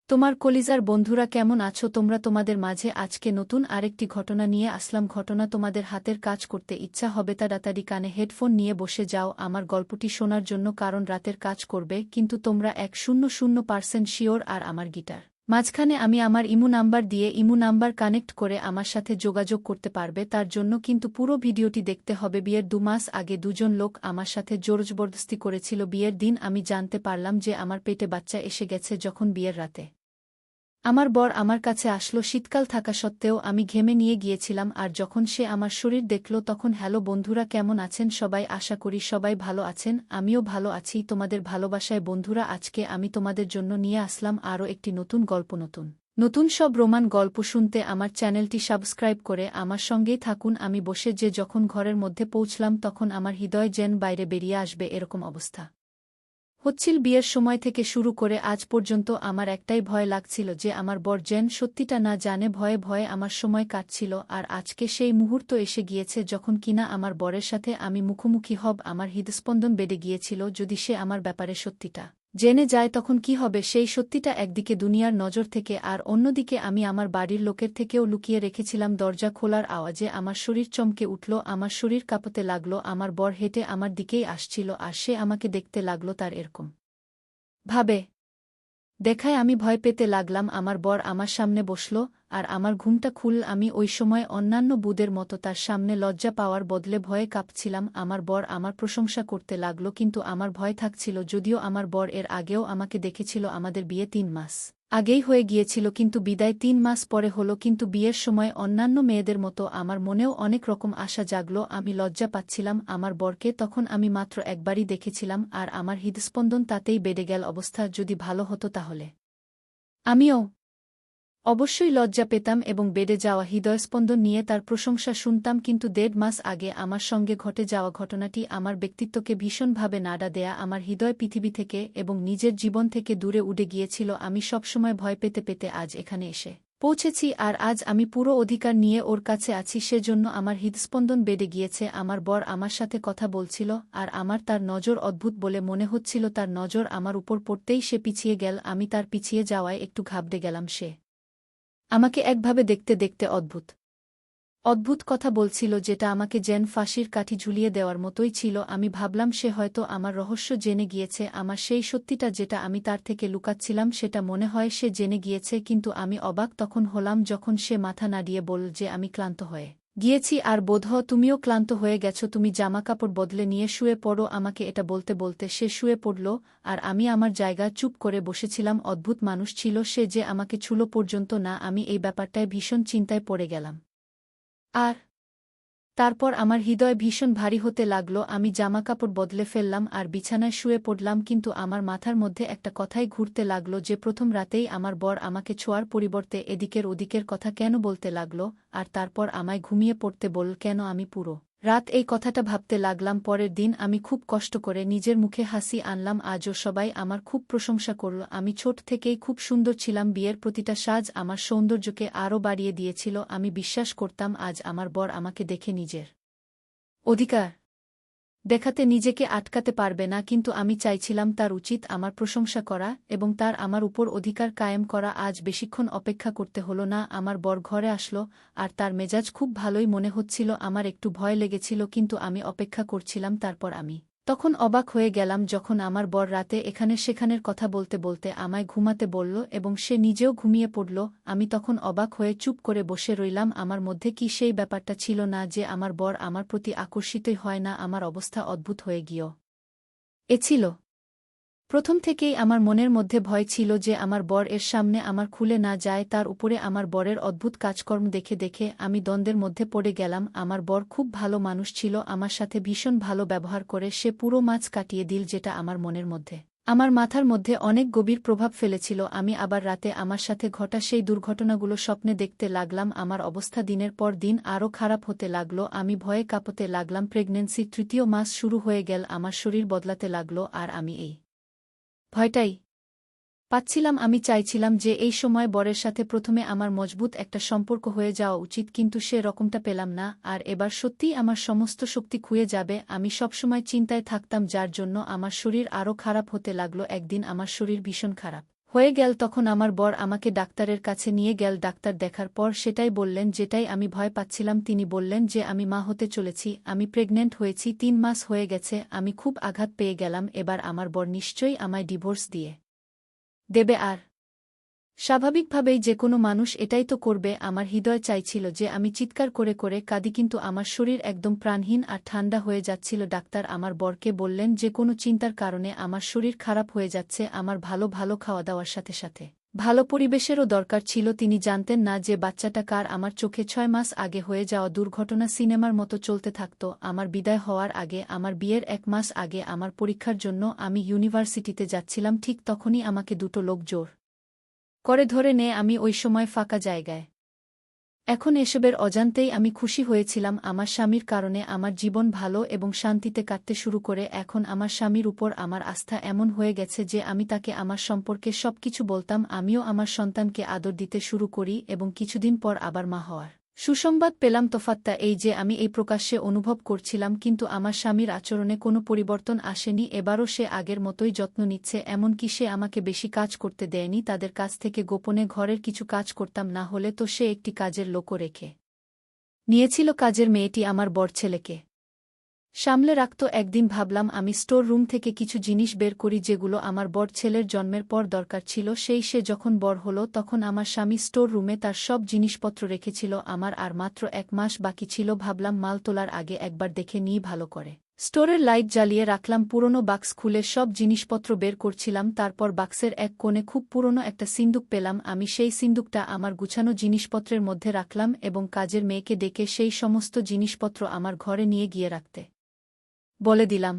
তোমার কলিজার বন্ধুরা কেমন আছো তোমরা? তোমাদের মাঝে আজকে নতুন আরেকটি ঘটনা নিয়ে আসলাম। ঘটনা তোমাদের হাতের কাজ করতে ইচ্ছা হবে তাড়াতাড়ি কানে হেডফোন নিয়ে বসে যাও আমার গল্পটি শোনার জন্য, কারণ রাতের কাজ করবে কিন্তু তোমরা 100% শিওর। আর আমার গিটার মাঝখানে আমি আমার ইমো নাম্বার দিয়ে ইমো নাম্বার কানেক্ট করে আমার সাথে যোগাযোগ করতে পারবে, তার জন্য কিন্তু পুরো ভিডিওটি দেখতে হবে। বিয়ের 2 মাস আগে দুজন লোক আমার সাথে জোরজবরদস্তি করেছিল। বিয়ের দিন আমি জানতে পারলাম যে আমার পেটে বাচ্চা এসে গেছে। যখন বিয়ের রাতে আমার বর আমার কাছে আসলো, শীতকাল থাকা সত্ত্বেও আমি ঘেমে নিয়ে গিয়েছিলাম। আর যখন সে আমার শরীর দেখল তখন, হ্যালো বন্ধুরা, কেমন আছেন সবাই? আশা করি সবাই ভালো আছেন, আমিও ভালো আছি তোমাদের ভালোবাসায়। বন্ধুরা, আজকে আমি তোমাদের জন্য নিয়ে আসলাম আরও একটি নতুন গল্প। নতুন সব রোমান গল্প শুনতে আমার চ্যানেলটি সাবস্ক্রাইব করে আমার সঙ্গেই থাকুন। আমি বসে যে যখন ঘরের মধ্যে পৌঁছলাম তখন আমার হৃদয় যেন বাইরে বেরিয়ে আসবে এরকম অবস্থা হচ্ছিল। বিয়ের সময় থেকে শুরু করে আজ পর্যন্ত আমার একটাই ভয় লাগছিল যে আমার বর যেন সত্যিটা না জানে। ভয়ে ভয়ে আমার সময় কাটছিল, আর আজকে সেই মুহূর্ত এসে গিয়েছে যখন কিনা আমার বরের সাথে আমি মুখোমুখি হব। আমার হৃদস্পন্দন বেড়ে গিয়েছিল, যদি সে আমার ব্যাপারে সত্যিটা জেনে যায় তখন কি হবে। সেই সত্যিটা একদিকে দুনিয়ার নজর থেকে আর অন্যদিকে আমি আমার বাড়ির লোকের থেকেও লুকিয়ে রেখেছিলাম। দরজা খোলার আওয়াজে আমার শরীর চমকে উঠল, আমার শরীর কাঁপতে লাগল। আমার বর হেঁটে আমার দিকেই আসছিল আর সে আমাকে দেখতে লাগল। তার এরকম ভাবে দেখায় আমি ভয় পেতে লাগলাম। আমার বর আমার সামনে বসল আর আমার ঘুমটা খুলল। আমি ওই সময় অন্যান্য বুদের মতো তার সামনে লজ্জা পাওয়ার বদলে ভয়ে কাঁপছিলাম। আমার বর আমার প্রশংসা করতে লাগল, কিন্তু আমার ভয় থাকছিল। যদিও আমার বর এর আগেও আমাকে দেখেছিল। আমাদের বিয়ে 3 মাস আগেই হয়ে গিয়েছিল, কিন্তু বিদায় 3 মাস পরে হলো। কিন্তু বিয়ের সময় অন্যান্য মেয়েদের মতো আমার মনেও অনেক রকম আশা জাগল। আমি লজ্জা পাচ্ছিলাম। আমার বরকে তখন আমি মাত্র একবারই দেখেছিলাম আর আমার হৃদস্পন্দন তাতেই বেড়ে গেল। অবস্থা যদি ভালো হতো তাহলে আমিও অবশ্যই লজ্জা পেতাম এবং বেড়ে যাওয়া হৃদয়স্পন্দন নিয়ে তার প্রশংসা শুনতাম। কিন্তু 1.5 মাস আগে আমার সঙ্গে ঘটে যাওয়া ঘটনাটি আমার ব্যক্তিত্বকে ভীষণভাবে নাড়া দেয়া। আমার হৃদয় পৃথিবী থেকে এবং নিজের জীবন থেকে দূরে উঠে গিয়েছিল। আমি সবসময় ভয় পেতে পেতে আজ এখানে এসে পৌঁছেছি, আর আজ আমি পুরো অধিকার নিয়ে ওর কাছে আছি। সেজন্য আমার হৃদস্পন্দন বেড়ে গিয়েছে। আমার বর আমার সাথে কথা বলছিল আর আমার তার নজর অদ্ভুত বলে মনে হচ্ছিল। তার নজর আমার উপর পড়তেই সে পিছিয়ে গেল। আমি তার পিছিয়ে যাওয়ায় একটু ঘাবড়ে গেলাম। সে আমাকে একভাবে দেখতে দেখতে অদ্ভুত কথা বলছিল, যেটা আমাকে যেন ফাঁসির কাঠি ঝুলিয়ে দেওয়ার মতোই ছিল। আমি ভাবলাম সে হয়তো আমার রহস্য জেনে গিয়েছে। আমার সেই সত্যিটা যেটা আমি তার থেকে লুকাচ্ছিলাম সেটা মনে হয় সে জেনে গিয়েছে। কিন্তু আমি অবাক তখন হলাম যখন সে মাথা নাড়িয়ে বলল যে আমি ক্লান্ত হয়ে গিয়েছি আর বোধহয় তুমিও ক্লান্ত হয়ে গেছো। তুমি জামাকাপড় বদলে নিয়ে শুয়ে পড়ো। আমাকে এটা বলতে বলতে সে শুয়ে পড়ল আর আমি আমার জায়গা চুপ করে বসেছিলাম। অদ্ভুত মানুষ ছিল সে, যে আমাকে ছুলো পর্যন্ত না। আমি এই ব্যাপারটায় ভীষণ চিন্তায় পড়ে গেলাম আর তারপর আমার হৃদয় ভীষণ ভারী হতে লাগল। আমি জামাকাপড় বদলে ফেললাম আর বিছানায় শুয়ে পড়লাম, কিন্তু আমার মাথার মধ্যে একটা কথাই ঘুরতে লাগল যে প্রথম রাতেই আমার বর আমাকে ছোঁয়ার পরিবর্তে এদিকের ওদিকের কথা কেন বলতে লাগল, আর তারপর আমায় ঘুমিয়ে পড়তে বলল কেন। আমি পুরো রাত এই কথাটা ভাবতে লাগলাম। পরের দিন আমি খুব কষ্ট করে নিজের মুখে হাসি আনলাম। আজও সবাই আমার খুব প্রশংসা করল। আমি ছোট থেকেই খুব সুন্দর ছিলাম। বিয়ের প্রতিটা সাজ আমার সৌন্দর্যকে আরও বাড়িয়ে দিয়েছিল। আমি বিশ্বাস করতাম আজ আমার বর আমাকে দেখে নিজের অধিকার দেখাতে নিজেকে আটকাতে পারবে না। কিন্তু আমি চাইছিলাম তার উচিত আমার প্রশংসা করা এবং তার আমার উপর অধিকার কায়েম করা। আজ বেশিক্ষণ অপেক্ষা করতে হলো না। আমার বর ঘরে আসলো আর তার মেজাজ খুব ভালোই মনে হচ্ছিল। আমার একটু ভয় লেগেছিল, কিন্তু আমি অপেক্ষা করছিলাম। তারপর আমি তখন অবাক হয়ে গেলাম যখন আমার বর রাতে এখানে সেখানের কথা বলতে বলতে আমায় ঘুমাতে বলল এবং সে নিজেও ঘুমিয়ে পড়ল। আমি তখন অবাক হয়ে চুপ করে বসে রইলাম। আমার মধ্যে কি সেই ব্যাপারটা ছিল না যে আমার বর আমার প্রতি আকর্ষিতই হয় না? আমার অবস্থা অদ্ভুত হয়ে ছিল। প্রথম থেকেই আমার মনের মধ্যে ভয় ছিল যে আমার বর এর সামনে আমার খুলে না যায়। তার উপরে আমার বরের অদ্ভুত কাজকর্ম দেখে দেখে আমি দ্বন্দ্বের মধ্যে পড়ে গেলাম। আমার বর খুব ভালো মানুষ ছিল, আমার সাথে ভীষণ ভালো ব্যবহার করে সে পুরো মাছ কাটিয়ে দিল, যেটা আমার মনের মধ্যে আমার মাথার মধ্যে অনেক গভীর প্রভাব ফেলেছিল। আমি আবার রাতে আমার সাথে ঘটা সেই দুর্ঘটনাগুলো স্বপ্নে দেখতে লাগলাম। আমার অবস্থা দিনের পর দিন আরও খারাপ হতে লাগল। আমি ভয়ে কাঁপতে লাগলাম। প্রেগন্যান্সির 3য় মাস শুরু হয়ে গেল। আমার শরীর বদলাতে লাগল আর আমি এই ভয়টাই পাচ্ছিলাম। আমি চাইছিলাম যে এই সময় বরের সাথে প্রথমে আমার মজবুত একটা সম্পর্ক হয়ে যাওয়া উচিত, কিন্তু সে রকমটা পেলাম না। আর এবার সত্যিই আমার সমস্ত শক্তি খুয়ে যাবে। আমি সবসময় চিন্তায় থাকতাম, যার জন্য আমার শরীর আরও খারাপ হতে লাগল। একদিন আমার শরীর ভীষণ খারাপ হয়ে গেল তখন আমার বর আমাকে ডাক্তারের কাছে নিয়ে গেল। ডাক্তার দেখার পর সেটাই বললেন যেটাই আমি ভয় পাচ্ছিলাম। তিনি বললেন যে আমি মা হতে চলেছি, আমি প্রেগন্যান্ট হয়েছি, ৩ মাস হয়ে গেছে। আমি খুব আঘাত পেয়ে গেলাম। এবার আমার বর নিশ্চয়ই আমায় ডিভোর্স দিয়ে দেবে। আর স্বাভাবিকভাবেই যে কোনো মানুষ এটাই তো করবে। আমার হৃদয় চাইছিল যে আমি চিৎকার করে করে কাঁদি, কিন্তু আমার শরীর একদম প্রাণহীন আর ঠান্ডা হয়ে যাচ্ছিল। ডাক্তার আমার বরকে বললেন যে কোনো চিন্তার কারণে আমার শরীর খারাপ হয়ে যাচ্ছে। আমার ভালো ভালো খাওয়া দাওয়ার সাথে সাথে ভালো পরিবেশেরও দরকার ছিল। তিনি জানতেন না যে বাচ্চাটা কার। আমার চোখে ৬ মাস আগে হয়ে যাওয়া দুর্ঘটনা সিনেমার মতো চলতে থাকত। আমার বিদায় হওয়ার আগে, আমার বিয়ের ১ মাস আগে, আমার পরীক্ষার জন্য আমি ইউনিভার্সিটিতে যাচ্ছিলাম। ঠিক তখনই আমাকে দুটো লোক জোর করে ধরে নে আমি ওই সময় ফাঁকা জায়গায়। এখন এসবের অজান্তেই আমি খুশি হয়েছিলাম। আমার স্বামীর কারণে আমার জীবন ভালো এবং শান্তিতে কাটতে শুরু করে। এখন আমার স্বামীর উপর আমার আস্থা এমন হয়ে গেছে যে আমি তাকে আমার সম্পর্কে সবকিছু বলতাম। আমিও আমার সন্তানকে আদর দিতে শুরু করি এবং কিছুদিন পর আবার মা হওয়ার সুসংবাদ পেলাম। তফাৎটা এই যে আমি এই প্রকাশ্যে অনুভব করছিলাম, কিন্তু আমার স্বামীর আচরণে কোনো পরিবর্তন আসেনি। এবারও সে আগের মতোই যত্ন নিচ্ছে। এমনকি সে আমাকে বেশি কাজ করতে দেয়নি। তাদের কাছ থেকে গোপনে ঘরের কিছু কাজ করতাম, না হলে তো সে একটি কাজের লোকও রেখে নিয়েছিল। কাজের মেয়েটি আমার বড় ছেলেকে সামলে রাখত। একদিন ভাবলাম আমি স্টোর রুম থেকে কিছু জিনিস বের করি যেগুলো আমার বড় ছেলের জন্মের পর দরকার ছিল। সে যখন বড় হলো তখন আমার স্বামী স্টোর রুমে তার সব জিনিসপত্র রেখেছিল। আমার আর মাত্র ১ মাস বাকি ছিল। ভাবলাম মাল তোলার আগে একবার দেখে নিই ভালো করে। স্টোরের লাইট জ্বালিয়ে রাখলাম। পুরনো বাক্স খুলে সব জিনিসপত্র বের করছিলাম। তারপর বাক্সের এক কোণে খুব পুরনো একটা সিন্দুক পেলাম। আমি সেই সিন্দুকটা আমার গুছানো জিনিসপত্রের মধ্যে রাখলাম এবং কাজের মেয়েকে ডেকে সেই সমস্ত জিনিসপত্র আমার ঘরে নিয়ে গিয়ে রাখতে বলে দিলাম।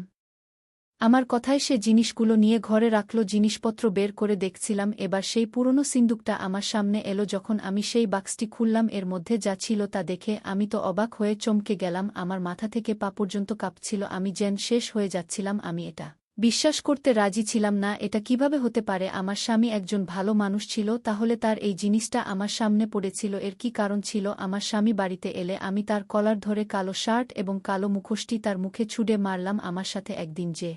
আমার কথায় সে জিনিসগুলো নিয়ে ঘরে রাখল। জিনিসপত্র বের করে দেখছিলাম। এবার সেই পুরনো সিন্দুকটা আমার সামনে এলো। যখন আমি সেই বাক্সটি খুললাম, এর মধ্যে যা ছিল তা দেখে আমি তো অবাক হয়ে চমকে গেলাম। আমার মাথা থেকে পা পর্যন্ত কাঁপছিল। আমি যেন শেষ হয়ে যাচ্ছিলাম। আমি এটা বিশ্বাস করতে রাজি ছিলাম না। এটা কিভাবে হতে পারে? আমার স্বামী একজন ভালো মানুষ ছিল, তাহলে তার এই জিনিসটা আমার সামনে পড়েছিল। এর কি কারণ ছিল? আমার স্বামী বাড়িতে এলে আমি তার কলার ধরে কালো শার্ট এবং কালো মুখোশটি তার মুখে ছুঁড়ে মারলাম। আমার সাথে একদিন যে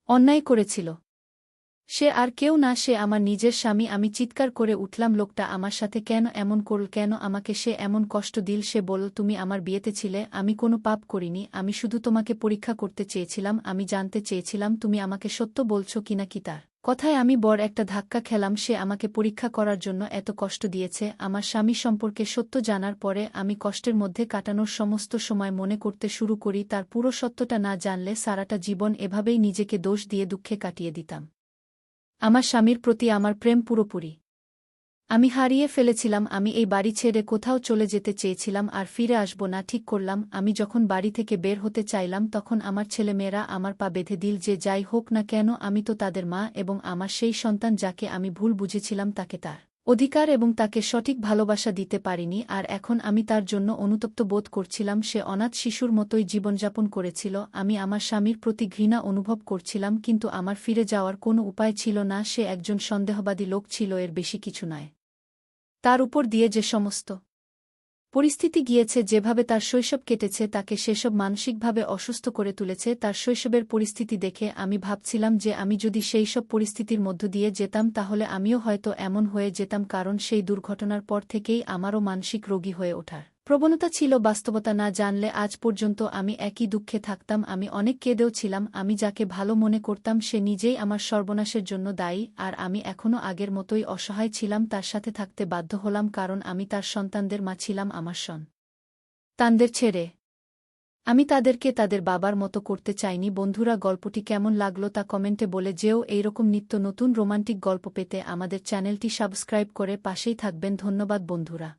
অন্যায় করেছিল সে আর কেউ না, সে আমার নিজের স্বামী। আমি চিৎকার করে উঠলাম, লোকটা আমার সাথে কেন এমন করল? কেন আমাকে সে এমন কষ্ট দিল? সে বলল, তুমি আমার বিয়েতে ছিলে, আমি কোনো পাপ করিনি, আমি শুধু তোমাকে পরীক্ষা করতে চেয়েছিলাম। আমি জানতে চেয়েছিলাম তুমি আমাকে সত্য বলছো কিনা। কি তার কথায় আমি বড় একটা ধাক্কা খেলাম। সে আমাকে পরীক্ষা করার জন্য এত কষ্ট দিয়েছে। আমার স্বামী সম্পর্কে সত্য জানার পরে আমি কষ্টের মধ্যে কাটানোর সমস্ত সময় মনে করতে শুরু করি তার পুরো সত্যটা না জানলে সারাটা জীবন এভাবেই নিজেকে দোষ দিয়ে দুঃখে কাটিয়ে দিতাম। আমার স্বামীর প্রতি আমার প্রেম পুরোপুরি আমি হারিয়ে ফেলেছিলাম। আমি এই বাড়ি ছেড়ে কোথাও চলে যেতে চেয়েছিলাম আর ফিরে আসব না ঠিক করলাম। আমি যখন বাড়ি থেকে বের হতে চাইলাম তখন আমার ছেলেমেয়েরা আমার পা বেঁধে দিল যে যাই হোক না কেন আমি তো তাদের মা, এবং আমার সেই সন্তান যাকে আমি ভুল বুঝেছিলাম তাকে তার অধিকার এবং তাকে সঠিক ভালোবাসা দিতে পারিনি। আর এখন আমি তার জন্য অনুতপ্ত বোধ করছিলাম। সে অনাথ শিশুর মতোই জীবনযাপন করেছিল। আমি আমার স্বামীর প্রতি ঘৃণা অনুভব করছিলাম, কিন্তু আমার ফিরে যাওয়ার কোনো উপায় ছিল না। সে একজন সন্দেহবাদী লোক ছিল, এর বেশি কিছু নয়। তার উপর দিয়ে যে সমস্ত পরিস্থিতি গিয়েছে, যেভাবে তার শৈশব কেটেছে, তাকে সেসব মানসিকভাবে অসুস্থ করে তুলেছে। তার শৈশবের পরিস্থিতি দেখে আমি ভাবছিলাম যে আমি যদি সেই সব পরিস্থিতির মধ্য দিয়ে যেতাম তাহলে আমিও হয়তো এমন হয়ে যেতাম, কারণ সেই দুর্ঘটনার পর থেকেই আমারও মানসিক রোগী হয়ে ওঠার প্রবণতা ছিল। বাস্তবতা না জানলে আজ পর্যন্ত আমি একই দুঃখে থাকতাম। আমি অনেক কেঁদেও ছিলাম। আমি যাকে ভালো মনে করতাম সে নিজেই আমার সর্বনাশের জন্য দায়ী, আর আমি এখনও আগের মতোই অসহায় ছিলাম। তার সাথে থাকতে বাধ্য হলাম কারণ আমি তার সন্তানদের মা ছিলাম। আমার সন্তানদের ছেড়ে আমি তাদেরকে তাদের বাবার মতো করতে চাইনি। বন্ধুরা, গল্পটি কেমন লাগলো তা কমেন্টে বলে যেও। এইরকম নিত্য নতুন রোমান্টিক গল্প পেতে আমাদের চ্যানেলটি সাবস্ক্রাইব করে পাশেই থাকবেন। ধন্যবাদ বন্ধুরা।